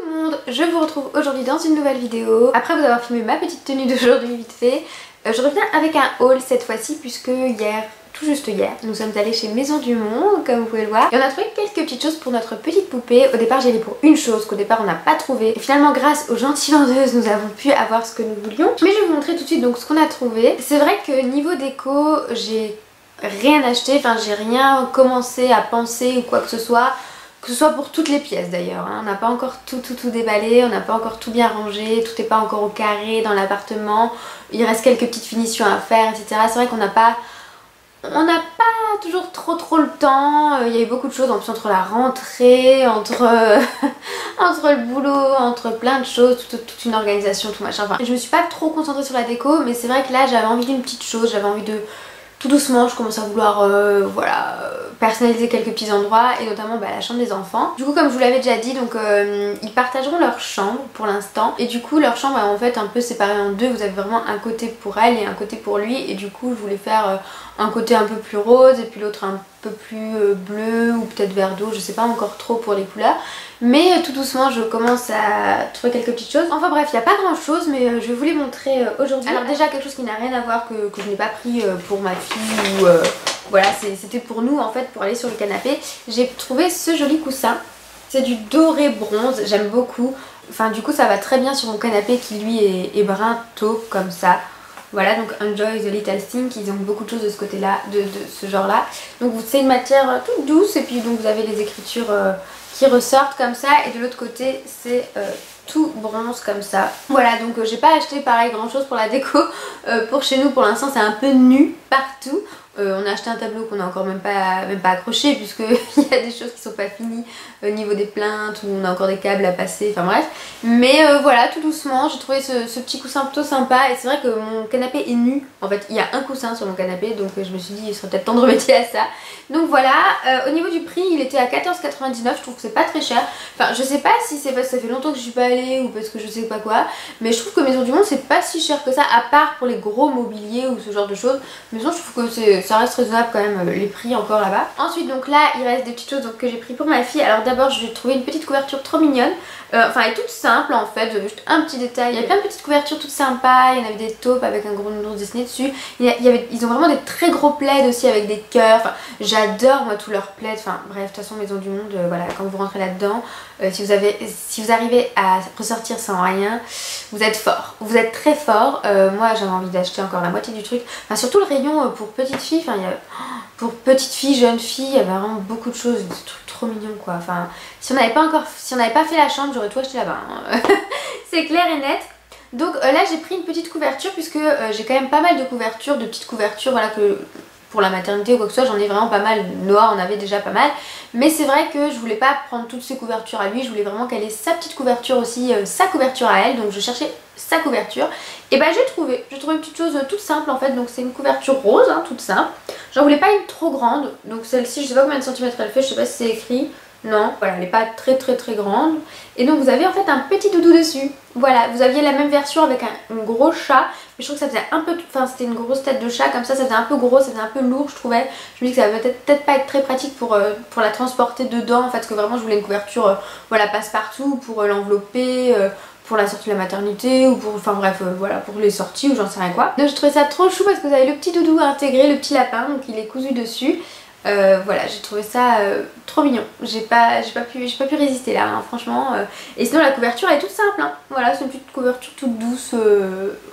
le monde, je vous retrouve aujourd'hui dans une nouvelle vidéo. Après vous avoir filmé ma petite tenue d'aujourd'hui vite fait, je reviens avec un haul cette fois-ci puisque hier, tout juste hier, nous sommes allés chez Maison du Monde comme vous pouvez le voir et on a trouvé quelques petites choses pour notre petite poupée. Au départ j'ai allé pour une chose qu'au départ on n'a pas trouvé et finalement grâce aux gentilles vendeuses nous avons pu avoir ce que nous voulions. Mais je vais vous montrer tout de suite donc ce qu'on a trouvé. C'est vrai que niveau déco j'ai rien acheté, enfin j'ai rien commencé à penser ou quoi que ce soit pour toutes les pièces d'ailleurs, hein. On n'a pas encore tout déballé, on n'a pas encore tout bien rangé, tout n'est pas encore au carré dans l'appartement, il reste quelques petites finitions à faire, etc. C'est vrai qu'on n'a pas toujours trop le temps, il y a eu beaucoup de choses en plus entre la rentrée, entre le boulot, entre plein de choses, toute une organisation, tout machin. Enfin, je me suis pas trop concentrée sur la déco, mais c'est vrai que là j'avais envie d'une petite chose, j'avais envie de... Tout doucement je commence à vouloir personnaliser quelques petits endroits et notamment la chambre des enfants. Du coup comme je vous l'avais déjà dit, donc ils partageront leur chambre pour l'instant et du coup leur chambre est en fait un peu séparée en deux. Vous avez vraiment un côté pour elle et un côté pour lui et du coup je voulais faire un côté un peu plus rose et puis l'autre un peu plus bleu ou peut-être vert d'eau, je sais pas encore trop pour les couleurs. Mais tout doucement je commence à trouver quelques petites choses. Enfin bref, il n'y a pas grand chose mais je vais vous les montrer aujourd'hui. Alors déjà quelque chose qui n'a rien à voir que je n'ai pas pris pour ma fille ou voilà, c'était pour nous en fait pour aller sur le canapé. J'ai trouvé ce joli coussin. C'est du doré bronze, j'aime beaucoup. Enfin du coup ça va très bien sur mon canapé qui lui est brun taupe comme ça. Voilà, donc Enjoy the Little Thing, ils ont beaucoup de choses de ce côté là, de ce genre là. Donc c'est une matière toute douce et puis donc vous avez les écritures qui ressortent comme ça et de l'autre côté c'est tout bronze comme ça. Voilà, donc j'ai pas acheté pareil grand chose pour la déco. Pour chez nous pour l'instant c'est un peu nu partout. On a acheté un tableau qu'on a encore même pas accroché puisque il y a des choses qui sont pas finies au niveau des plaintes où on a encore des câbles à passer, enfin bref. Mais voilà, tout doucement j'ai trouvé ce petit coussin plutôt sympa et c'est vrai que mon canapé est nu. En fait il y a un coussin sur mon canapé donc je me suis dit il serait peut-être temps de remédier à ça. Donc voilà, au niveau du prix il était à 14,99, je trouve que c'est pas très cher. Enfin je sais pas si c'est parce que ça fait longtemps que je suis pas allée ou parce que je sais pas quoi, mais je trouve que Maison du Monde c'est pas si cher que ça à part pour les gros mobiliers ou ce genre de choses. Mais sinon je trouve que ça reste raisonnable quand même les prix encore là-bas. Ensuite donc là il reste des petites choses donc, que j'ai pris pour ma fille. Alors d'abord je vais trouver une petite couverture trop mignonne. Enfin elle est toute simple en fait, juste un petit détail. Il y avait plein de petites couvertures toutes sympas, il y en avait des taupes avec un gros nounours dessiné dessus. Ils ont vraiment des très gros plaids aussi avec des cœurs. Enfin j'adore moi tous leurs plaids. Enfin bref, de toute façon Maison du Monde, voilà, quand vous rentrez là-dedans, si vous arrivez à ressortir sans rien, vous êtes fort. Vous êtes très fort. Moi j'avais envie d'acheter encore la moitié du truc. Enfin surtout le rayon pour petites filles, enfin pour petites filles, jeunes filles, il y avait vraiment beaucoup de choses, des trucs trop mignons quoi. Enfin si on n'avait pas fait la chambre, j'aurais tout acheté là-bas, hein. C'est clair et net. Donc là j'ai pris une petite couverture puisque j'ai quand même pas mal de couvertures, de petites couvertures, voilà, que pour la maternité ou quoi que ce soit, j'en ai vraiment pas mal. Noah en avait déjà pas mal, mais c'est vrai que je voulais pas prendre toutes ces couvertures à lui, je voulais vraiment qu'elle ait sa petite couverture aussi, sa couverture à elle, donc je cherchais sa couverture et bah j'ai trouvé une petite chose toute simple en fait. Donc c'est une couverture rose, hein, toute simple. J'en voulais pas une trop grande, donc celle-ci je sais pas combien de centimètres elle fait, je sais pas si c'est écrit. Non, voilà, elle n'est pas très grande. Et donc vous avez en fait un petit doudou dessus. Voilà, vous aviez la même version avec un gros chat. Mais je trouve que ça faisait un peu... Enfin c'était une grosse tête de chat comme ça faisait un peu gros, ça faisait un peu lourd je trouvais. Je me dis que ça va peut-être pas être très pratique pour la transporter dedans. En fait parce que vraiment je voulais une couverture voilà, passe-partout pour l'envelopper, pour la sortie de la maternité ou pour... Enfin bref, voilà, pour les sorties ou j'en sais rien quoi. Donc je trouvais ça trop chou parce que vous avez le petit doudou intégré, le petit lapin, donc il est cousu dessus. Voilà, j'ai trouvé ça trop mignon. J'ai pas pu résister là, hein, franchement. Et sinon la couverture elle est toute simple, hein. Voilà, c'est une petite couverture toute douce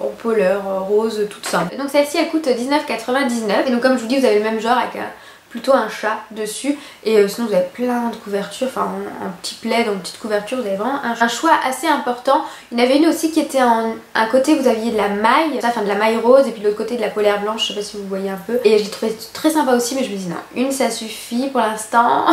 en polar rose, toute simple. Et donc celle-ci elle coûte 19,99 et donc comme je vous dis vous avez le même genre avec plutôt un chat dessus et sinon vous avez plein de couvertures, enfin en petit plaid, en petite couverture, vous avez vraiment un choix assez important. Il y en avait une aussi qui était un côté vous aviez de la maille, enfin de la maille rose et puis de l'autre côté de la polaire blanche, je sais pas si vous voyez un peu. Et je l'ai trouvé très sympa aussi mais je me dis non, une ça suffit pour l'instant.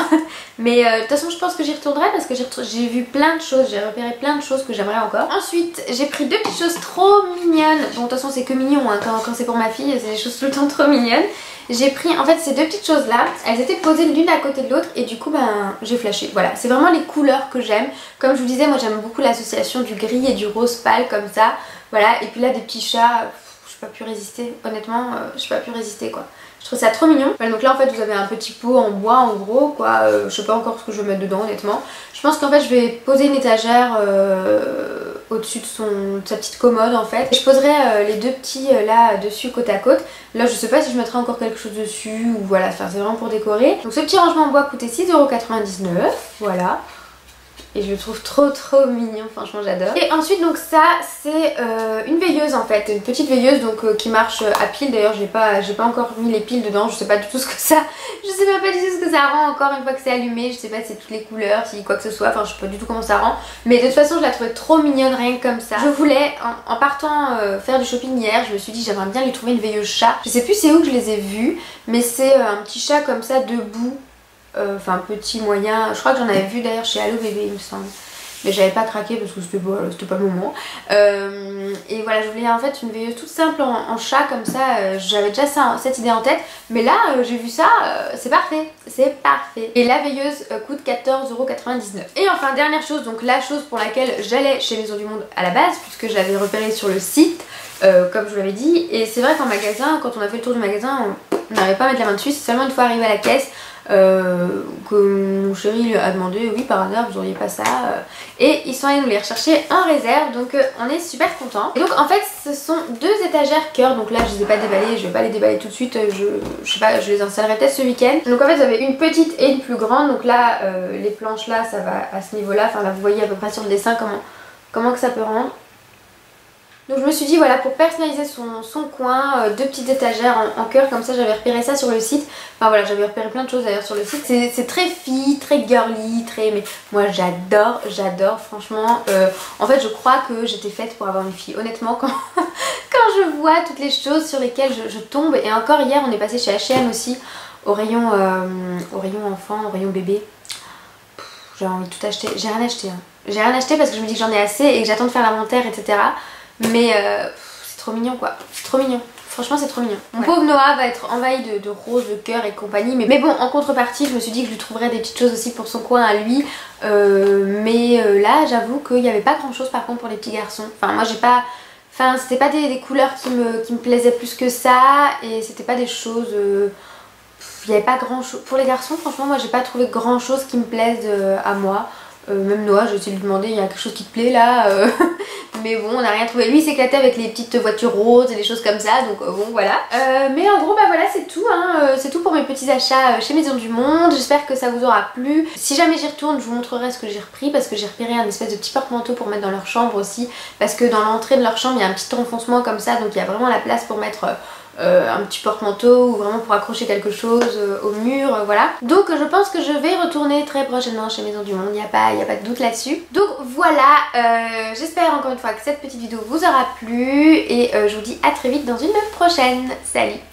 Mais de toute façon je pense que j'y retournerai parce que j'ai vu plein de choses, j'ai repéré plein de choses que j'aimerais encore. Ensuite j'ai pris deux petites choses trop mignonnes, bon de toute façon c'est que mignon hein, quand c'est pour ma fille, c'est des choses tout le temps trop mignonnes. J'ai pris en fait ces deux petites choses là, elles étaient posées l'une à côté de l'autre et du coup ben j'ai flashé. Voilà, c'est vraiment les couleurs que j'aime. Comme je vous disais, moi j'aime beaucoup l'association du gris et du rose pâle comme ça. Voilà, et puis là des petits chats, j'ai pas pu résister, honnêtement j'ai pas pu résister quoi. Je trouve ça trop mignon. Voilà, donc là en fait vous avez un petit pot en bois en gros quoi. Je sais pas encore ce que je vais mettre dedans honnêtement. Je pense qu'en fait je vais poser une étagère au-dessus de sa petite commode en fait. Et je poserai les deux petits là dessus côte à côte. Là je sais pas si je mettrai encore quelque chose dessus ou voilà, enfin c'est vraiment pour décorer. Donc ce petit rangement en bois coûtait 6,99 €, voilà. Et je le trouve trop mignon, franchement j'adore. Et ensuite donc ça c'est une veilleuse en fait, une petite veilleuse donc qui marche à pile. D'ailleurs j'ai pas encore mis les piles dedans, je sais pas du tout ce que ça, je sais même pas du tout ce que ça rend encore une fois que c'est allumé. Je sais pas si c'est toutes les couleurs, si quoi que ce soit, enfin je sais pas du tout comment ça rend. Mais de toute façon je la trouvais trop mignonne rien que comme ça. Je voulais en partant faire du shopping hier, je me suis dit j'aimerais bien lui trouver une veilleuse chat. Je sais plus c'est où que je les ai vues, mais c'est un petit chat comme ça debout. Enfin petit moyen, je crois que j'en avais vu d'ailleurs chez Allo Bébé il me semble, mais j'avais pas craqué parce que c'était pas le moment. Et voilà, je voulais en fait une veilleuse toute simple en chat comme ça. J'avais déjà cette idée en tête, mais là j'ai vu ça, c'est parfait, c'est parfait. Et la veilleuse coûte 14,99 €. Et enfin dernière chose, donc la chose pour laquelle j'allais chez Maison du Monde à la base, puisque je l'avais repérée sur le site, comme je vous l'avais dit. Et c'est vrai qu'en magasin, quand on a fait le tour du magasin, on n'arrivait pas à mettre la main dessus. C'est seulement une fois arrivé à la caisse que mon chéri lui a demandé, oui par hasard vous auriez pas ça, et ils sont allés nous les rechercher en réserve, donc on est super contents. Et donc en fait ce sont deux étagères cœur, donc là je les ai pas déballées, je vais pas les déballer tout de suite, je sais pas, je les installerai peut-être ce week-end. Donc en fait vous avez une petite et une plus grande, donc là les planches là ça va à ce niveau là, enfin là vous voyez à peu près sur le dessin comment que ça peut rendre. Donc je me suis dit voilà, pour personnaliser son coin, deux petites étagères en cœur comme ça. J'avais repéré ça sur le site, enfin voilà, j'avais repéré plein de choses d'ailleurs sur le site. C'est très fille, très girly, très, mais moi j'adore franchement. En fait je crois que j'étais faite pour avoir une fille, honnêtement quand, quand je vois toutes les choses sur lesquelles je tombe. Et encore hier on est passé chez H&M aussi, au rayon enfant, au rayon bébé. J'ai envie de tout acheter, j'ai rien acheté hein. J'ai rien acheté parce que je me dis que j'en ai assez et que j'attends de faire l'inventaire etc. Mais c'est trop mignon quoi, c'est trop mignon. Franchement c'est trop mignon. Mon pauvre Noah va être envahi de roses, de cœur et compagnie. Mais bon, en contrepartie je me suis dit que je lui trouverais des petites choses aussi pour son coin à lui. Là j'avoue qu'il n'y avait pas grand chose par contre pour les petits garçons. Enfin moi j'ai pas... Enfin c'était pas des couleurs qui me plaisaient plus que ça. Et c'était pas des choses... Il n'y avait pas grand chose... Pour les garçons franchement moi j'ai pas trouvé grand chose qui me plaise à moi. Même Noah, j'ai essayé de lui demander, il y a quelque chose qui te plaît là mais bon on n'a rien trouvé. Lui il s'éclatait avec les petites voitures roses et des choses comme ça, donc bon voilà. Mais en gros bah voilà c'est tout hein. C'est tout pour mes petits achats chez Maison du Monde. J'espère que ça vous aura plu. Si jamais j'y retourne je vous montrerai ce que j'ai repris, parce que j'ai repéré un espèce de petit porte-manteau pour mettre dans leur chambre aussi, parce que dans l'entrée de leur chambre il y a un petit renfoncement comme ça, donc il y a vraiment la place pour mettre un petit porte-manteau ou vraiment pour accrocher quelque chose au mur, voilà. Donc je pense que je vais retourner très prochainement chez Maison du Monde, il n'y a pas de doute là-dessus. Donc voilà, j'espère encore une fois que cette petite vidéo vous aura plu et je vous dis à très vite dans une prochaine. Salut!